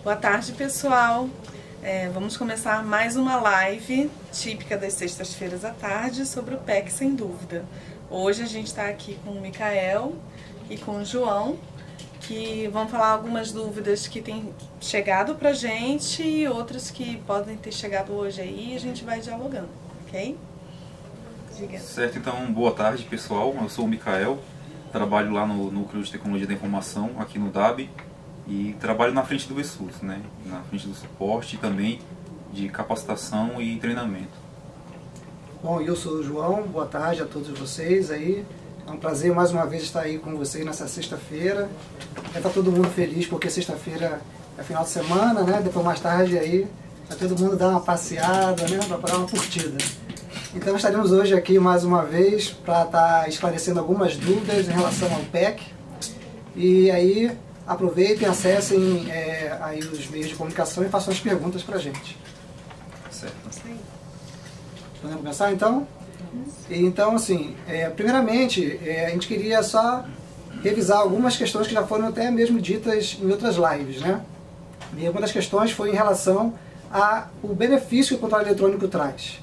Boa tarde, pessoal. Vamos começar mais uma live típica das sextas-feiras à tarde sobre o PEC Sem Dúvida. Hoje a gente está aqui com o Micael e com o João, que vão falar algumas dúvidas que têm chegado pra gente e outras que podem ter chegado hoje aí, e a gente vai dialogando, ok? Diga. Certo, então boa tarde, pessoal. Eu sou o Micael, trabalho lá no Núcleo de Tecnologia da Informação, aqui no DAB, e trabalho na frente do ESUS, né? Na frente do suporte e também de capacitação e treinamento. Bom, eu sou o João, boa tarde a todos vocês aí. É um prazer mais uma vez estar aí com vocês nessa sexta-feira. Está todo mundo feliz porque sexta-feira é final de semana, né? Depois mais tarde aí vai todo mundo dar uma passeada, né? Para dar uma curtida. Então estaremos hoje aqui mais uma vez para estar esclarecendo algumas dúvidas em relação ao PEC. E aí aproveitem, acessem aí os meios de comunicação e façam as perguntas para a gente. Certo. Podemos começar então? Então, assim, primeiramente, a gente queria só revisar algumas questões que já foram até mesmo ditas em outras lives, né? E uma das questões foi em relação ao benefício que o controle eletrônico traz.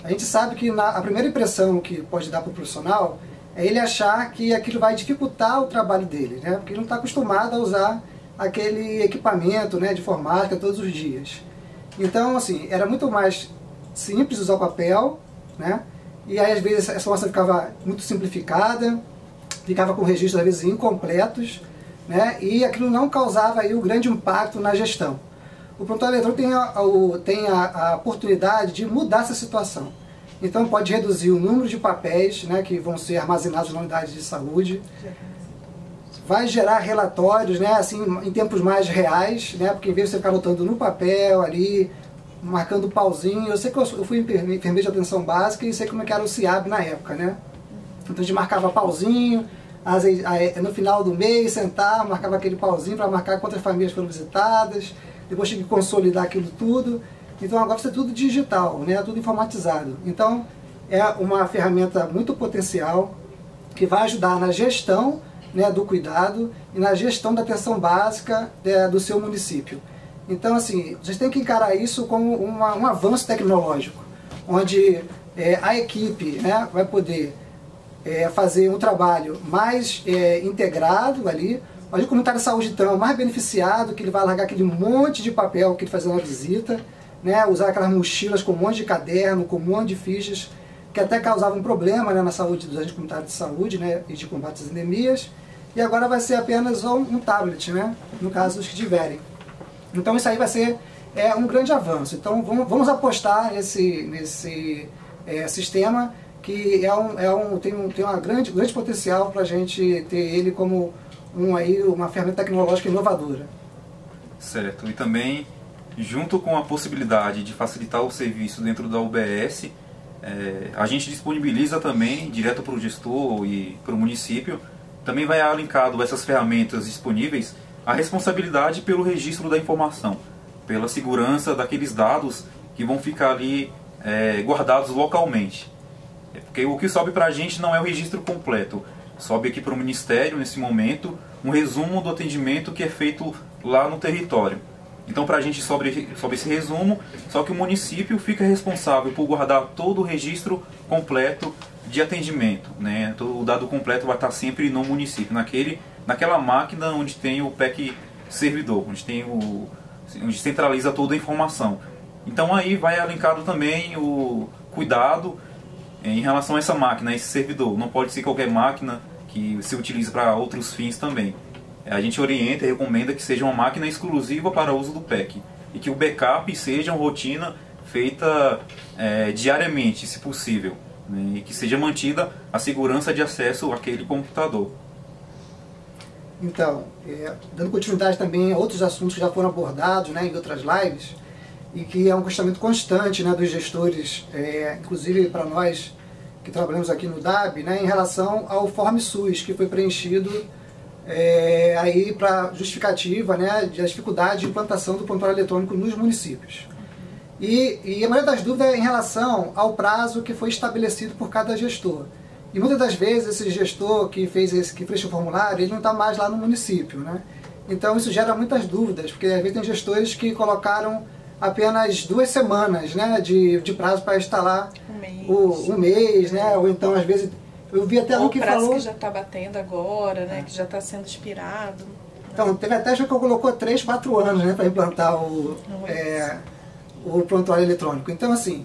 A gente sabe que a primeira impressão que pode dar para o profissional é ele achar que aquilo vai dificultar o trabalho dele, né? Porque ele não está acostumado a usar aquele equipamento, né, de informática todos os dias. Então, assim, era muito mais simples usar o papel, né? E aí, às vezes, essa informação ficava muito simplificada, ficava com registros, às vezes, incompletos, né? E aquilo não causava aí o grande impacto na gestão. O prontuário eletrônico tem a oportunidade de mudar essa situação. Então, pode reduzir o número de papéis, né, que vão ser armazenados na unidade de saúde. Vai gerar relatórios, né, assim, em tempos mais reais, né? Porque em vez de você ficar anotando no papel ali, marcando pauzinho. Eu sei que eu fui enfermeiro de atenção básica e sei como é que era o CIAB na época, né? Então a gente marcava pauzinho, no final do mês, sentar, marcava aquele pauzinho para marcar quantas famílias foram visitadas, depois tinha que consolidar aquilo tudo. Então agora vai ser tudo digital, né? Tudo informatizado. Então é uma ferramenta muito potencial que vai ajudar na gestão, né, do cuidado e na gestão da atenção básica do seu município. Então, assim, vocês têm que encarar isso como um avanço tecnológico, onde a equipe, né, vai poder fazer um trabalho mais integrado ali, onde o comunitário de saúde, então, é mais beneficiado, que ele vai largar aquele monte de papel que ele fazia na visita, né, usar aquelas mochilas com um monte de caderno, com um monte de fichas, que até causavam problema, né, na saúde dos agentes comunitários de saúde, né, e de combate às endemias, e agora vai ser apenas um tablet, né, no caso os que tiverem. Então isso aí vai ser um grande avanço. Então vamos apostar nesse sistema que tem um grande potencial para a gente ter ele como uma ferramenta tecnológica inovadora. Certo. E também, junto com a possibilidade de facilitar o serviço dentro da UBS, a gente disponibiliza também, direto para o gestor e para o município, também vai alinkado essas ferramentas disponíveis a responsabilidade pelo registro da informação, pela segurança daqueles dados que vão ficar ali guardados localmente. Porque o que sobe para a gente não é o registro completo, sobe aqui para o Ministério, nesse momento, um resumo do atendimento que é feito lá no território. Então para a gente sobe esse resumo, só que o município fica responsável por guardar todo o registro completo de atendimento, né? O dado completo vai estar sempre no município, naquela máquina onde tem o PEC servidor, onde centraliza toda a informação. Então aí vai alinkado também o cuidado em relação a essa máquina, a esse servidor. Não pode ser qualquer máquina que se utilize para outros fins também. A gente orienta e recomenda que seja uma máquina exclusiva para uso do PEC e que o backup seja uma rotina feita diariamente, se possível, né? E que seja mantida a segurança de acesso àquele computador. Então, dando continuidade também a outros assuntos que já foram abordados, né, em outras lives, e que é um questionamento constante, né, dos gestores, inclusive para nós que trabalhamos aqui no DAB, né, em relação ao Form SUS, que foi preenchido aí para justificativa, né, da dificuldade de implantação do prontuário eletrônico nos municípios. E a maioria das dúvidas é em relação ao prazo que foi estabelecido por cada gestor. E muitas das vezes esse gestor que fez o formulário, ele não está mais lá no município, né? Então isso gera muitas dúvidas, porque às vezes tem gestores que colocaram apenas 2 semanas, né, de prazo para instalar um mês, né, ou então às vezes eu vi até um que falou... O prazo que já está batendo agora, né, que já está sendo expirado. Então, teve até gente que colocou 3, 4 anos, né, para implantar o prontuário eletrônico. Então, assim,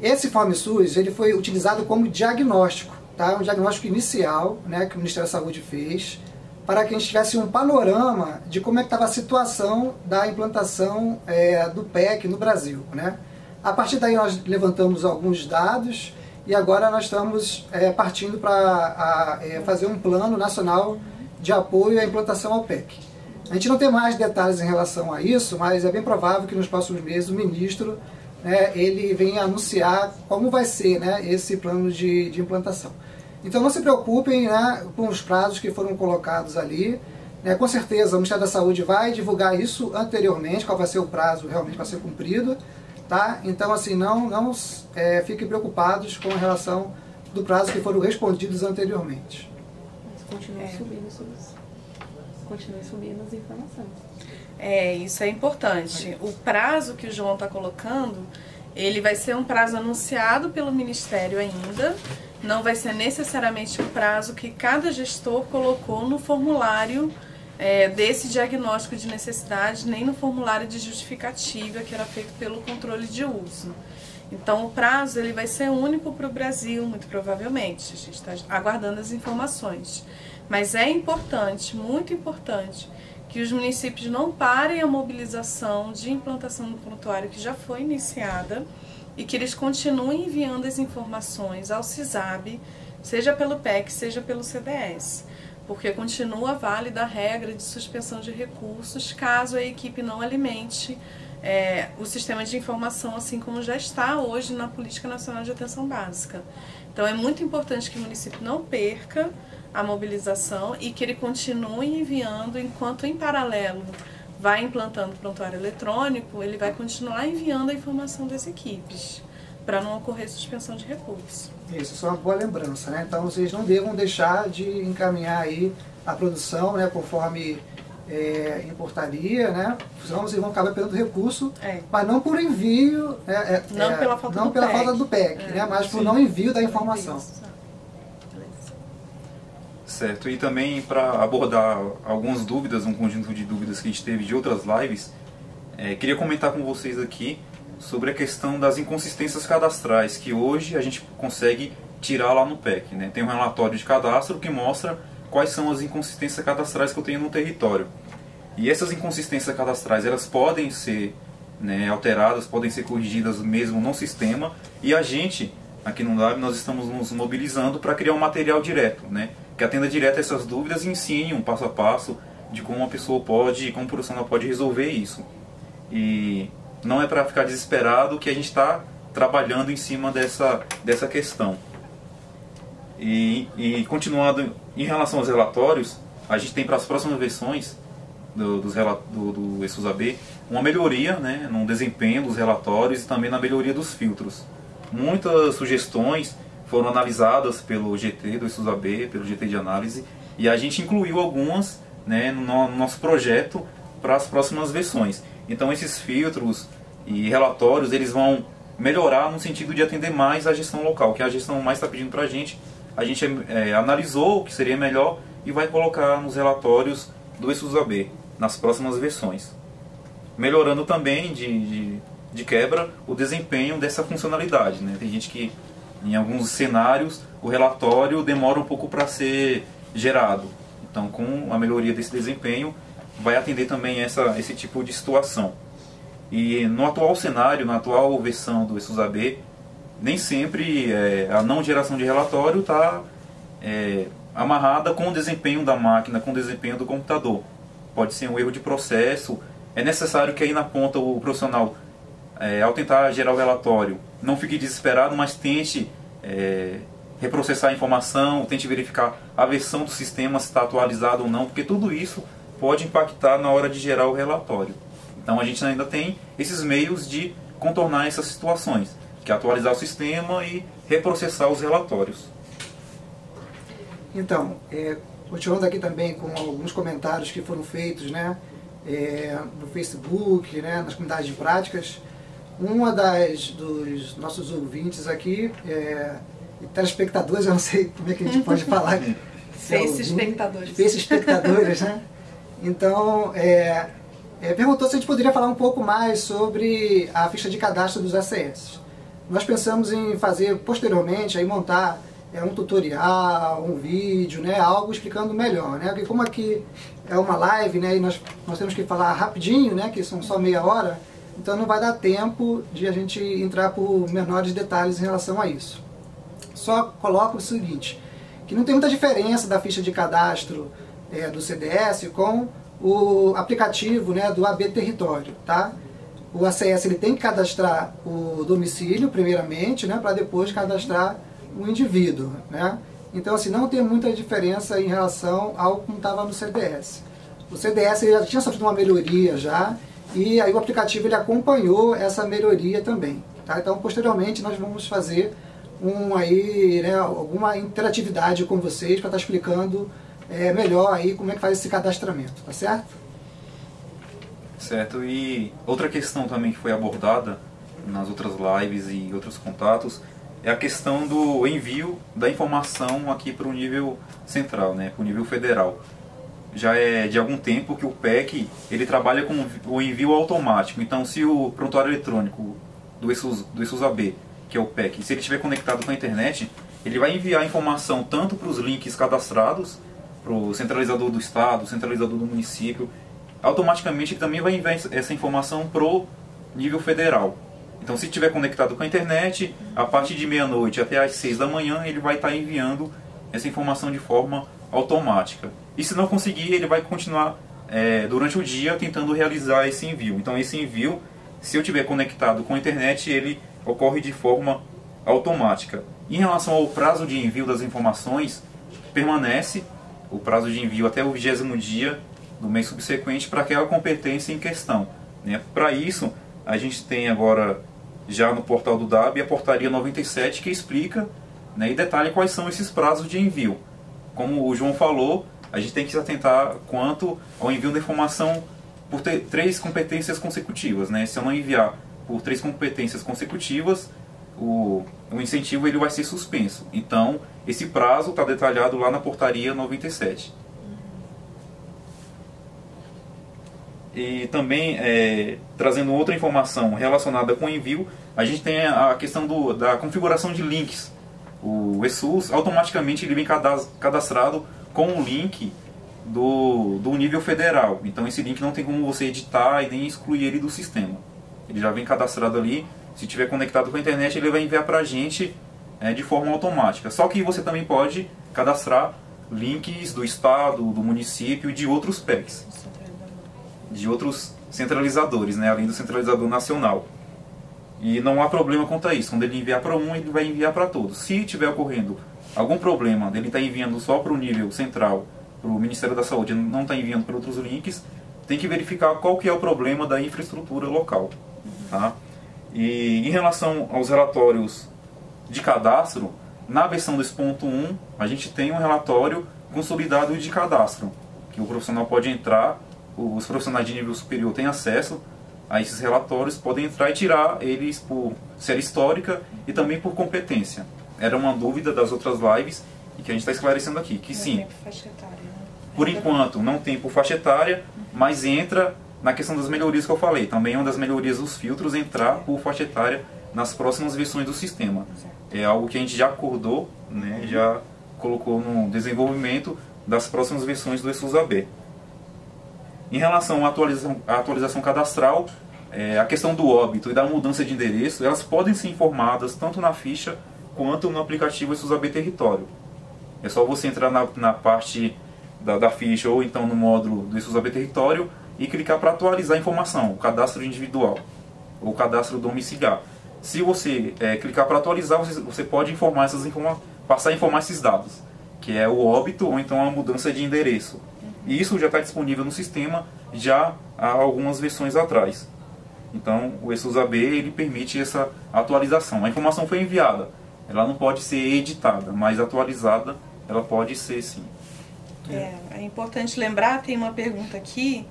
esse FormSUS, ele foi utilizado como diagnóstico, tá? Um diagnóstico inicial, né, que o Ministério da Saúde fez, para que a gente tivesse um panorama de como é que estava a situação da implantação do PEC no Brasil, né? A partir daí nós levantamos alguns dados e agora nós estamos partindo para fazer um plano nacional de apoio à implantação ao PEC. A gente não tem mais detalhes em relação a isso, mas é bem provável que nos próximos meses o ministro, né, ele venha anunciar como vai ser, né, esse plano de implantação. Então não se preocupem, né, com os prazos que foram colocados ali. Né, com certeza o Ministério da Saúde vai divulgar isso anteriormente, qual vai ser o prazo realmente para ser cumprido. Tá? Então assim, não fiquem preocupados com a relação do prazo que foram respondidos anteriormente. Continue subindo as informações. Isso é importante. O prazo que o João está colocando, ele vai ser um prazo anunciado pelo Ministério ainda, não vai ser necessariamente o prazo que cada gestor colocou no formulário desse diagnóstico de necessidade, nem no formulário de justificativa que era feito pelo controle de uso. Então o prazo ele vai ser único para o Brasil, muito provavelmente. A gente está aguardando as informações. Mas é importante, muito importante, que os municípios não parem a mobilização de implantação do prontuário que já foi iniciada e que eles continuem enviando as informações ao CISAB, seja pelo PEC, seja pelo CDS. Porque continua válida a regra de suspensão de recursos caso a equipe não alimente o sistema de informação, assim como já está hoje na Política Nacional de Atenção Básica. Então é muito importante que o município não perca a mobilização e que ele continue enviando, enquanto em paralelo vai implantando o prontuário eletrônico, ele vai continuar enviando a informação das equipes, para não ocorrer suspensão de recursos. Isso é uma boa lembrança, né? Então vocês não devam deixar de encaminhar aí a produção, né, conforme em portaria, né? Senão vocês vão acabar perdendo recurso, mas não por envio, não pela falta do PEC, né? Mas por não envio da informação. Certo, e também para abordar algumas dúvidas, um conjunto de dúvidas que a gente teve de outras lives, queria comentar com vocês aqui sobre a questão das inconsistências cadastrais, que hoje a gente consegue tirar lá no PEC, né? Tem um relatório de cadastro que mostra quais são as inconsistências cadastrais que eu tenho no território. E essas inconsistências cadastrais, elas podem ser, né, alteradas, podem ser corrigidas mesmo no sistema, e a gente, aqui no Lab, nós estamos nos mobilizando para criar um material direto, né, que atenda direto a essas dúvidas e ensine um passo a passo de como uma pessoa pode, como o profissional pode resolver isso. E não é para ficar desesperado que a gente está trabalhando em cima dessa questão. E continuando, em relação aos relatórios, a gente tem para as próximas versões do ESUS-AB uma melhoria, né, no desempenho dos relatórios e também na melhoria dos filtros. Muitas sugestões foram analisadas pelo GT do ESUS-AB, pelo GT de análise, e a gente incluiu algumas, né, no nosso projeto para as próximas versões. Então esses filtros e relatórios, eles vão melhorar no sentido de atender mais a gestão local, que a gestão mais está pedindo para a gente analisou o que seria melhor e vai colocar nos relatórios do ESUS-AB nas próximas versões. Melhorando também, de quebra, o desempenho dessa funcionalidade, né? Tem gente que, em alguns cenários, o relatório demora um pouco para ser gerado. Então, com a melhoria desse desempenho, vai atender também esse tipo de situação. E no atual cenário, na atual versão do ESUS-AB, nem sempre a não geração de relatório está amarrada com o desempenho da máquina, com o desempenho do computador. Pode ser um erro de processo. É necessário que aí na ponta o profissional, ao tentar gerar o relatório, não fique desesperado, mas tente reprocessar a informação, tente verificar a versão do sistema, se está atualizado ou não, porque tudo isso pode impactar na hora de gerar o relatório. Então a gente ainda tem esses meios de contornar essas situações, que é atualizar o sistema e reprocessar os relatórios. Então, continuando aqui também com alguns comentários que foram feitos, né, no Facebook, né, nas comunidades de práticas. Uma dos nossos ouvintes aqui, e telespectadores, eu não sei como é que a gente pode falar. Face espectadores. Face espectadores, né? Então, perguntou se a gente poderia falar um pouco mais sobre a ficha de cadastro dos ACS. Nós pensamos em fazer posteriormente, aí montar um tutorial, um vídeo, né, algo explicando melhor, né? Porque como aqui é uma live, né, e nós temos que falar rapidinho, né, que são só meia hora, então não vai dar tempo de a gente entrar por menores detalhes em relação a isso. Só coloco o seguinte, que não tem muita diferença da ficha de cadastro do CDS com o aplicativo, né, do AB Território, tá? O ACS ele tem que cadastrar o domicílio primeiramente, né, para depois cadastrar o indivíduo, né? Então assim, não tem muita diferença em relação ao como estava no CDS. O CDS ele já tinha sofrido uma melhoria já, e aí o aplicativo ele acompanhou essa melhoria também, tá? Então posteriormente nós vamos fazer alguma interatividade com vocês para estar explicando melhor aí como é que faz esse cadastramento, tá certo? Certo, e outra questão também que foi abordada nas outras lives e outros contatos é a questão do envio da informação aqui para o nível central, né, para o nível federal. Já é de algum tempo que o PEC ele trabalha com o envio automático. Então, se o prontuário eletrônico do ESUS-AB, que é o PEC, se ele estiver conectado com a internet, ele vai enviar informação tanto para os links cadastrados, para o centralizador do estado, centralizador do município, automaticamente ele também vai enviar essa informação para o nível federal. Então, se estiver conectado com a internet, a partir de meia-noite até às 6 da manhã, ele vai estar enviando essa informação de forma automática. E se não conseguir, ele vai continuar durante o dia tentando realizar esse envio. Então, esse envio, se eu estiver conectado com a internet, ele ocorre de forma automática. Em relação ao prazo de envio das informações, permanece o prazo de envio até o 20º dia do mês subsequente para aquela competência em questão, né? Para isso, a gente tem agora, já no portal do DAB, a portaria 97 que explica, né, e detalha quais são esses prazos de envio. Como o João falou, a gente tem que se atentar quanto ao envio da informação por 3 competências consecutivas, né? Se eu não enviar por 3 competências consecutivas, o incentivo ele vai ser suspenso. Então, esse prazo está detalhado lá na portaria 97. E também, trazendo outra informação relacionada com o envio, a gente tem a questão da configuração de links. O ESUS, automaticamente, ele vem cadastrado com o link do nível federal. Então, esse link não tem como você editar e nem excluir ele do sistema. Ele já vem cadastrado ali. Se estiver conectado com a internet, ele vai enviar para a gente de forma automática. Só que você também pode cadastrar links do estado, do município e de outros PECs, de outros centralizadores, né, além do centralizador nacional. E não há problema quanto a isso. Quando ele enviar para um, ele vai enviar para todos. Se tiver ocorrendo algum problema dele estar enviando só para o nível central, para o Ministério da Saúde, não está enviando para outros links, tem que verificar qual que é o problema da infraestrutura local. Tá? E em relação aos relatórios de cadastro, na versão 2.1, a gente tem um relatório consolidado de cadastro, que o profissional pode entrar, os profissionais de nível superior têm acesso a esses relatórios, podem entrar e tirar eles por série histórica e também por competência. Era uma dúvida das outras lives e que a gente está esclarecendo aqui, que sim, por enquanto não tem por faixa etária, mas entra na questão das melhorias que eu falei. Também é uma das melhorias dos filtros entrar por faixa etária nas próximas versões do sistema. É algo que a gente já acordou, né, já colocou no desenvolvimento das próximas versões do ESUS-AB. Em relação à atualização cadastral, a questão do óbito e da mudança de endereço, elas podem ser informadas tanto na ficha quanto no aplicativo ESUS-AB Território. É só você entrar na parte da ficha ou então no módulo do ESUS-AB Território e clicar para atualizar a informação, o cadastro individual ou o cadastro domiciliar. Se você clicar para atualizar, você pode passar a informar esses dados, que é o óbito ou então a mudança de endereço. E isso já está disponível no sistema já há algumas versões atrás. Então, o ESUS-AB ele permite essa atualização. A informação foi enviada, ela não pode ser editada, mas atualizada ela pode ser sim. É importante lembrar, tem uma pergunta aqui,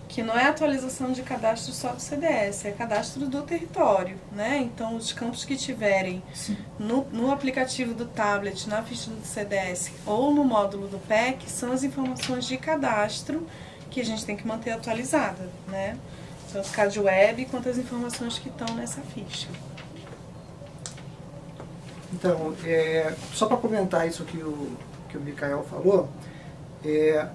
que não é atualização de cadastro só do CDS, é cadastro do território, né? Então, os campos que tiverem no aplicativo do tablet, na ficha do CDS ou no módulo do PEC, são as informações de cadastro que a gente tem que manter atualizada, né? Tanto CAD web quanto as informações que estão nessa ficha. Então, só para comentar isso que o Micael falou,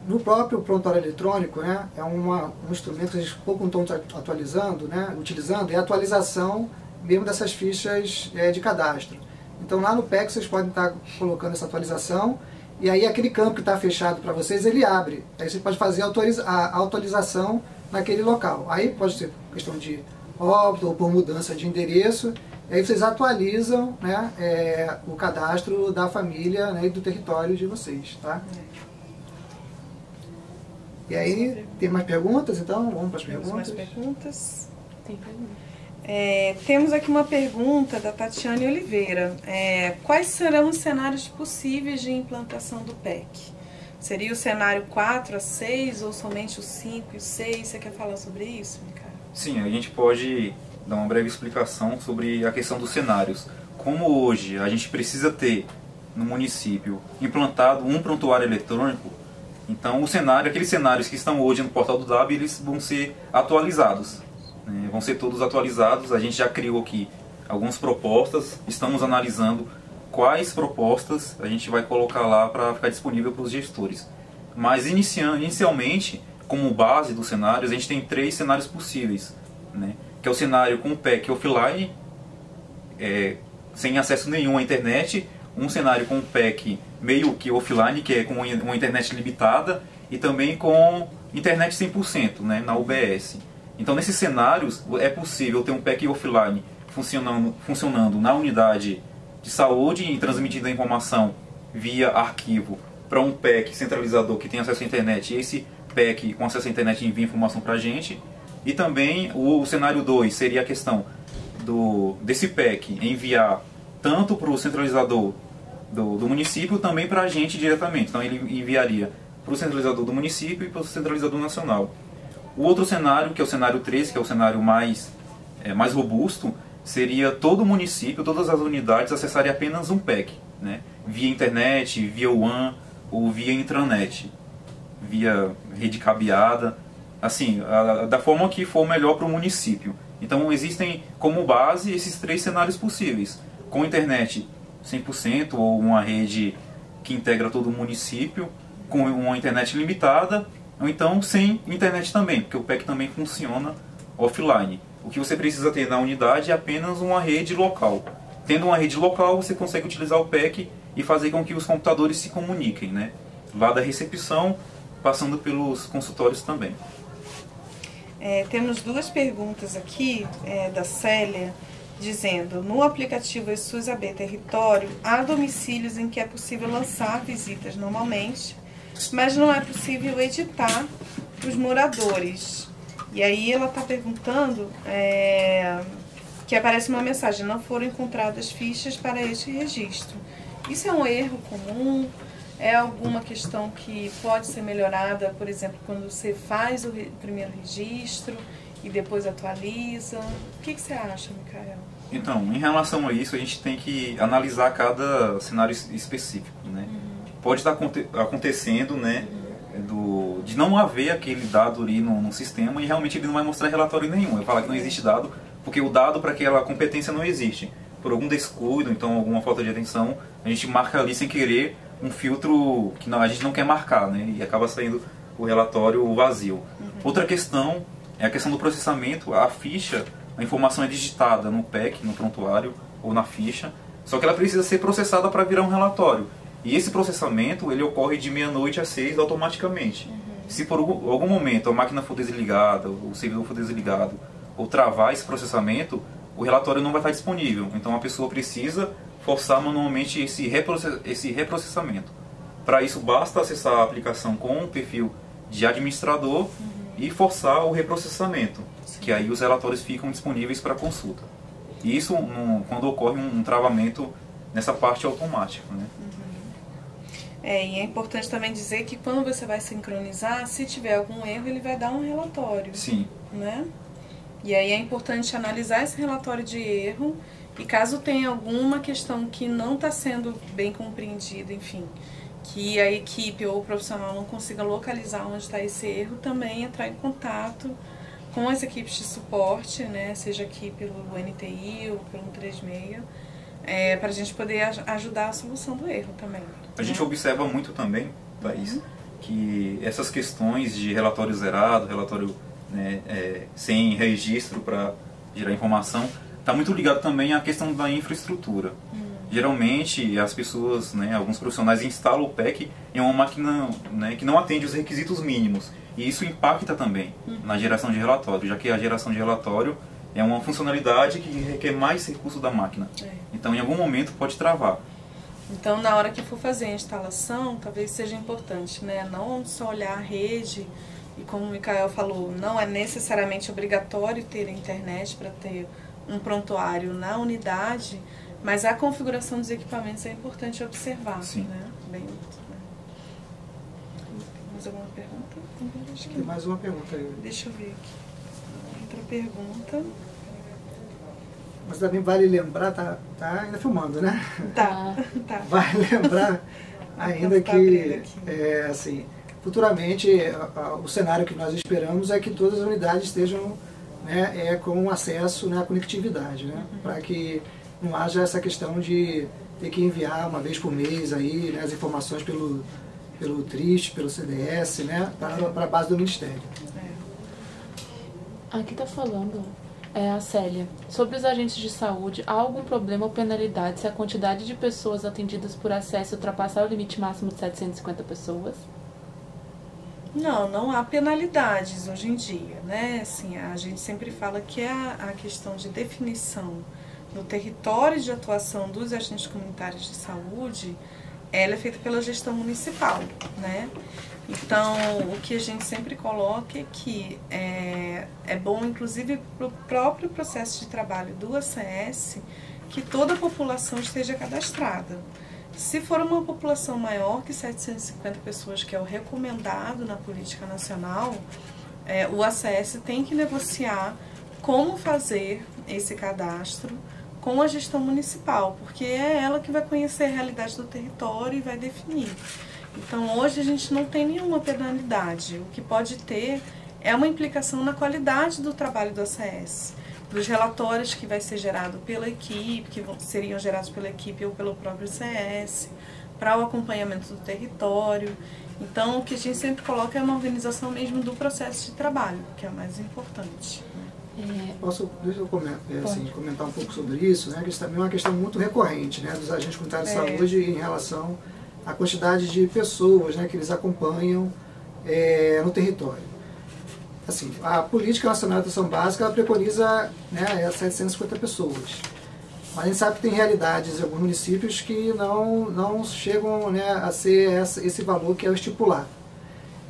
no próprio prontuário eletrônico, né, é um instrumento que a gente pouco não está atualizando, né, utilizando, é a atualização mesmo dessas fichas de cadastro. Então lá no PEC vocês podem estar colocando essa atualização e aí aquele campo que está fechado para vocês, ele abre. Aí você pode fazer a atualização naquele local. Aí pode ser questão de óbito ou por mudança de endereço. E aí vocês atualizam, né, o cadastro da família, né, e do território de vocês, tá? E aí, tem mais perguntas, então? Vamos para as perguntas. Mais perguntas? Tem pergunta. Temos aqui uma pergunta da Tatiane Oliveira. Quais serão os cenários possíveis de implantação do PEC? Seria o cenário 4 a 6 ou somente o 5 e o 6? Você quer falar sobre isso, Micael? Sim, a gente pode dar uma breve explicação sobre a questão dos cenários. Como hoje a gente precisa ter no município implantado um prontuário eletrônico, então aqueles cenários que estão hoje no portal do DAB, eles vão ser atualizados, né? Vão ser todos atualizados. A gente já criou aqui algumas propostas, estamos analisando quais propostas a gente vai colocar lá para ficar disponível para os gestores. Mas inicialmente, como base dos cenários, a gente tem 3 cenários possíveis, né? Que é o cenário com o PEC offline, sem acesso nenhum à internet, um cenário com o PEC meio que offline, que é com uma internet limitada, e também com internet 100%, né, na UBS. Então, nesses cenários, é possível ter um PEC offline funcionando na unidade de saúde e transmitindo a informação via arquivo para um PEC centralizador que tem acesso à internet, e esse PEC com acesso à internet envia informação para a gente. E também o cenário 2 seria a questão desse PEC enviar tanto para o centralizador do município, também para a gente diretamente. Então ele enviaria para o centralizador do município e para o centralizador nacional. O outro cenário, que é o cenário 3, que é o cenário mais robusto, seria todo o município, todas as unidades acessarem apenas um PEC, né? Via internet, via WAN ou via intranet, via rede cabeada, assim, da forma que for melhor para o município. Então existem como base esses 3 cenários possíveis, com internet 100% ou uma rede que integra todo o município, com uma internet limitada, ou então sem internet também, porque o PEC também funciona offline. O que você precisa ter na unidade é apenas uma rede local. Tendo uma rede local, você consegue utilizar o PEC e fazer com que os computadores se comuniquem, né? Lá da recepção, passando pelos consultórios também. Temos 2 perguntas aqui da Célia, dizendo: no aplicativo eSUS AB Território, há domicílios em que é possível lançar visitas normalmente, mas não é possível editar os moradores. E aí ela está perguntando que aparece uma mensagem: não foram encontradas fichas para este registro. Isso é um erro comum? É alguma questão que pode ser melhorada, por exemplo, quando você faz o primeiro registro e depois atualiza? O que você acha, Micael? Então, em relação a isso, a gente tem que analisar cada cenário específico, né? Pode estar acontecendo, né, de não haver aquele dado ali no sistema e realmente ele não vai mostrar relatório nenhum. Eu falo que não existe dado porque o dado para aquela competência não existe. Por algum descuido, então alguma falta de atenção, a gente marca ali sem querer um filtro que a gente não quer marcar, né? E acaba saindo o relatório vazio. Outra questão é a questão do processamento. A ficha, a informação é digitada no PEC, no prontuário ou na ficha, só que ela precisa ser processada para virar um relatório. E esse processamento ele ocorre de meia-noite às 6 automaticamente. Se por algum momento a máquina for desligada, o servidor for desligado, ou travar esse processamento, o relatório não vai estar disponível. Então a pessoa precisa forçar manualmente esse reprocessamento. Para isso basta acessar a aplicação com o perfil de administrador e forçar o reprocessamento, que aí os relatórios ficam disponíveis para consulta. E isso quando ocorre um travamento nessa parte automática, né? E é importante também dizer que quando você vai sincronizar, se tiver algum erro, ele vai dar um relatório. Sim. Né? E aí é importante analisar esse relatório de erro e caso tenha alguma questão que não está sendo bem compreendida, enfim, que a equipe ou o profissional não consiga localizar onde está esse erro, também entrar em contato com as equipes de suporte, né? Seja aqui pelo NTI ou pelo 136, para a gente poder ajudar a solução do erro também. A gente observa muito também, Thaís, que essas questões de relatório zerado, relatório, né, sem registro para gerar informação, está muito ligado também à questão da infraestrutura. Geralmente as pessoas, né, alguns profissionais instalam o PEC em uma máquina, né, que não atende os requisitos mínimos. E isso impacta também na geração de relatório, já que a geração de relatório é uma funcionalidade que requer mais recurso da máquina. Então em algum momento pode travar. Então na hora que for fazer a instalação, talvez seja importante, né, não só olhar a rede, e como o Micael falou, não é necessariamente obrigatório ter internet para ter um prontuário na unidade, mas a configuração dos equipamentos é importante observar. Sim. Né? Bem, mais alguma pergunta? Acho que Tem mais uma pergunta aí. deixa eu ver aqui. Outra pergunta. Mas também vale lembrar, tá ainda filmando, né? Tá. Vale lembrar ainda que, assim, futuramente o cenário que nós esperamos é que todas as unidades estejam, né, com acesso, né, à conectividade, né? Para que não haja essa questão de ter que enviar uma vez por mês aí, né, as informações pelo TRIST, pelo CDS, né, para a base do Ministério. Aqui está falando a Célia. Sobre os agentes de saúde, há algum problema ou penalidade se a quantidade de pessoas atendidas por acesso ultrapassar o limite máximo de 750 pessoas? Não há penalidades hoje em dia, né? Assim, a gente sempre fala que a questão de definição do território de atuação dos agentes comunitários de saúde, ela é feita pela gestão municipal, né? Então, o que a gente sempre coloca é que é bom, inclusive, para o próprio processo de trabalho do ACS, que toda a população esteja cadastrada. Se for uma população maior que 750 pessoas, que é o recomendado na política nacional, o ACS tem que negociar como fazer esse cadastro com a gestão municipal, porque é ela que vai conhecer a realidade do território e vai definir. Então, hoje a gente não tem nenhuma penalidade. O que pode ter é uma implicação na qualidade do trabalho do ACS, dos relatórios que vai ser gerado pela equipe, que seriam gerados pela equipe ou pelo próprio ACS, para o acompanhamento do território. Então, o que a gente sempre coloca é uma organização mesmo do processo de trabalho, que é o mais importante. Deixa eu comentar um pouco sobre isso, né? Que isso também é uma questão muito recorrente, né, dos agentes comunitários de saúde em relação à quantidade de pessoas, né, que eles acompanham no território. Assim, a Política Nacional de Atenção Básica ela preconiza, né, 750 pessoas. Mas a gente sabe que tem realidades em alguns municípios que não chegam, né, a ser esse valor que é o estipulado.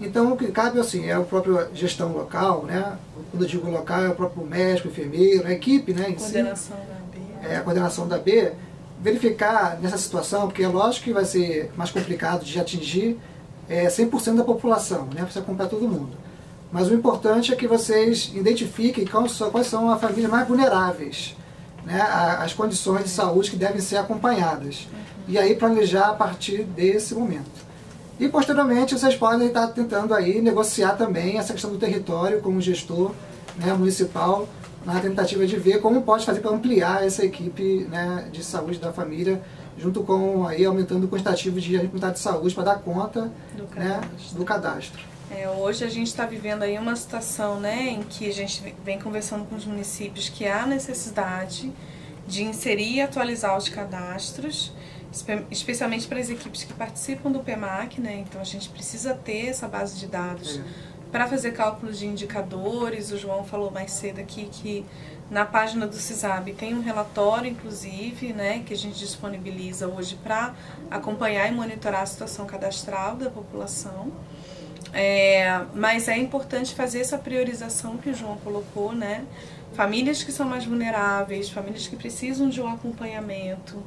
Então, o que cabe assim, é a própria gestão local, né? Quando eu digo local, é o próprio médico, enfermeiro, a equipe, né, em Coordenação si, da B. a coordenação da B, verificar nessa situação, porque é lógico que vai ser mais complicado de atingir 100% da população, né? Precisa acompanhar todo mundo. Mas o importante é que vocês identifiquem quais são as famílias mais vulneráveis, né? As condições de saúde que devem ser acompanhadas. E aí planejar a partir desse momento. E posteriormente vocês podem estar tentando aí negociar também essa questão do território como gestor, né, municipal, na tentativa de ver como pode fazer para ampliar essa equipe, né, de saúde da família, junto com aí aumentando o quantitativo de agentes de saúde para dar conta do cadastro. Hoje a gente está vivendo aí uma situação, né, em que a gente vem conversando com os municípios que há necessidade de inserir e atualizar os cadastros, especialmente para as equipes que participam do PEMAC, né? Então a gente precisa ter essa base de dados para fazer cálculos de indicadores. O João falou mais cedo aqui que na página do CISAB tem um relatório, inclusive, né, que a gente disponibiliza hoje para acompanhar e monitorar a situação cadastral da população. Mas é importante fazer essa priorização que o João colocou, né? Famílias que são mais vulneráveis, famílias que precisam de um acompanhamento,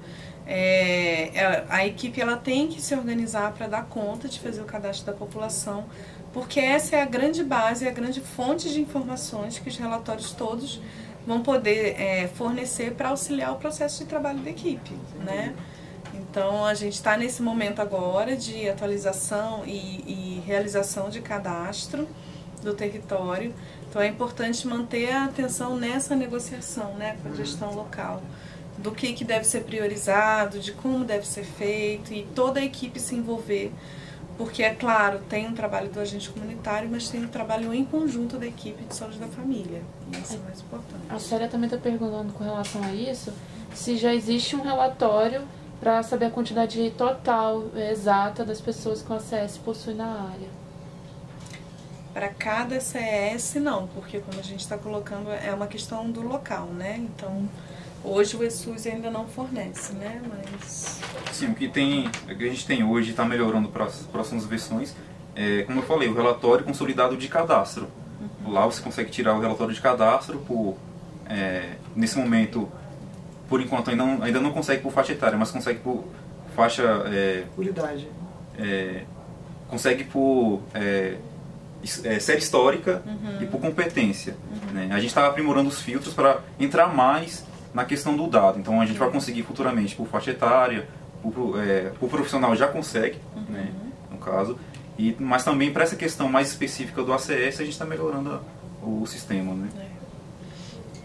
A equipe ela tem que se organizar para dar conta de fazer o cadastro da população, porque essa é a grande base, a grande fonte de informações que os relatórios todos vão poder fornecer para auxiliar o processo de trabalho da equipe, né? Então, a gente está nesse momento agora de atualização e realização de cadastro do território. Então, é importante manter a atenção nessa negociação, né, com a gestão local, do que deve ser priorizado, de como deve ser feito e toda a equipe se envolver. Porque, é claro, tem um trabalho do agente comunitário, mas tem um trabalho em conjunto da equipe de saúde da família. E isso é mais importante. A Célia também está perguntando com relação a isso, se já existe um relatório para saber a quantidade total, exata das pessoas que o ACS possui na área. Para cada CES, não, porque como a gente está colocando, é uma questão do local, né? Então, hoje o ESUS ainda não fornece, né? Mas... Sim, o que a gente tem hoje está melhorando para as próximas versões. Como eu falei, o relatório consolidado de cadastro. Lá você consegue tirar o relatório de cadastro nesse momento, por enquanto ainda não consegue por faixa etária, mas consegue por faixa... Por idade. Consegue por série histórica e por competência. Né? A gente está aprimorando os filtros para entrar mais na questão do dado. Então a gente vai conseguir futuramente por faixa etária, por profissional já consegue, né, no caso. Mas também para essa questão mais específica do ACS, a gente está melhorando o sistema. Né?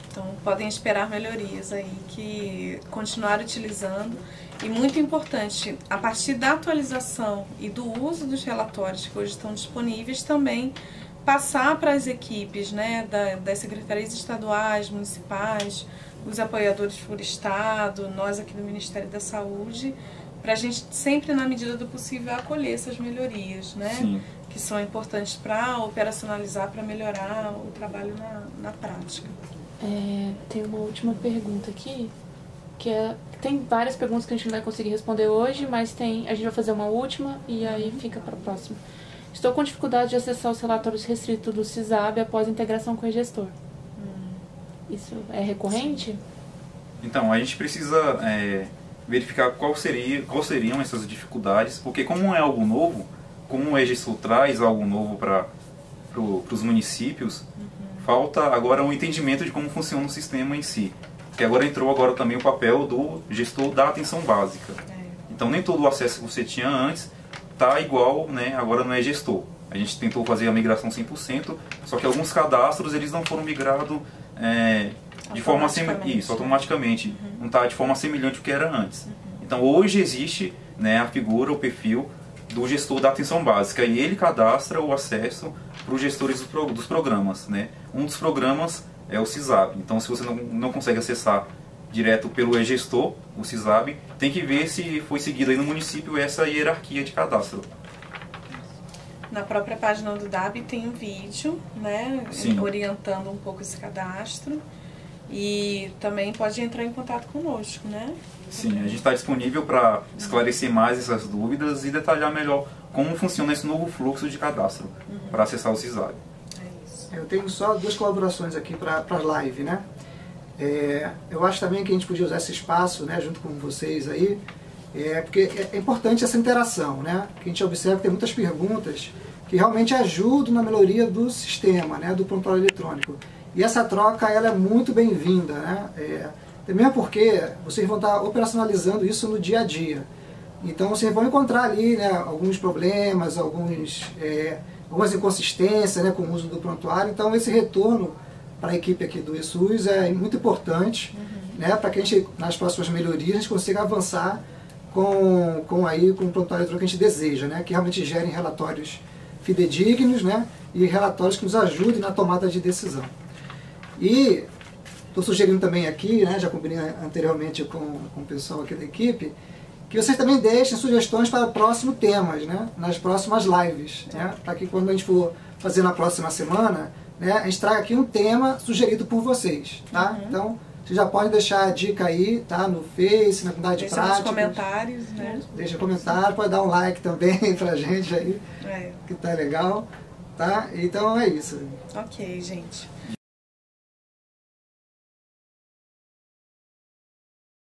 Então podem esperar melhorias aí, que continuar utilizando. E muito importante, a partir da atualização e do uso dos relatórios que hoje estão disponíveis, também passar para as equipes, né, das secretarias estaduais, municipais, os apoiadores por estado, nós aqui do Ministério da Saúde, para a gente sempre, na medida do possível, acolher essas melhorias, né? Sim. Que são importantes para operacionalizar, para melhorar o trabalho na prática. Tem uma última pergunta aqui, tem várias perguntas que a gente não vai conseguir responder hoje, mas a gente vai fazer uma última e aí fica para a próxima. Estou com dificuldade de acessar os relatórios restritos do CISAB após a integração com o gestor. Isso é recorrente? Então, a gente precisa verificar quais seriam essas dificuldades, porque como é algo novo, como o EGESUL traz algo novo para os municípios, falta agora um entendimento de como funciona o sistema em si. Que agora entrou também o papel do gestor da atenção básica. Então nem todo o acesso que você tinha antes está igual, né, agora não é gestor. A gente tentou fazer a migração 100%, só que alguns cadastros eles não foram migrados de forma automaticamente. Não está de forma semelhante ao que era antes. Então hoje existe, né, a figura, o perfil do gestor da atenção básica e ele cadastra o acesso para os gestores dos programas. Né? Um dos programas é o CISAB. Então se você não consegue acessar direto pelo e-gestor, o CISAB, tem que ver se foi seguida aí no município essa hierarquia de cadastro. Na própria página do DAB tem um vídeo, né, orientando um pouco esse cadastro. E também pode entrar em contato conosco, né? Sim, a gente está disponível para esclarecer mais essas dúvidas e detalhar melhor como funciona esse novo fluxo de cadastro para acessar o CISAB. É isso. Eu tenho só 2 colaborações aqui para a live, né? Eu acho também que a gente podia usar esse espaço, né, junto com vocês aí, porque é importante essa interação, né? Que a gente observa que tem muitas perguntas que realmente ajudam na melhoria do sistema, né, do prontuário eletrônico. E essa troca ela é muito bem-vinda, né? Mesmo porque vocês vão estar operacionalizando isso no dia a dia. Então vocês vão encontrar ali, né, alguns problemas, algumas inconsistências, né, com o uso do prontuário. Então esse retorno para a equipe aqui do ESUS é muito importante, né, para que a gente, nas próximas melhorias, a gente consiga avançar com o prontuário eletrônico que a gente deseja, né, que realmente gerem relatórios fidedignos, né, e relatórios que nos ajudem na tomada de decisão. E estou sugerindo também aqui, né, já combinei anteriormente com o pessoal aqui da equipe, que vocês também deixem sugestões para próximos temas, né, nas próximas lives, né, para que quando a gente for fazer na próxima semana, né, a gente traga aqui um tema sugerido por vocês, tá? Então, vocês já podem deixar a dica aí, tá, no Face, na comunidade de prática. Deixa nos comentários, né? Deixa comentário, pode dar um like também pra gente aí, que tá legal, tá? Então é isso. Ok, gente.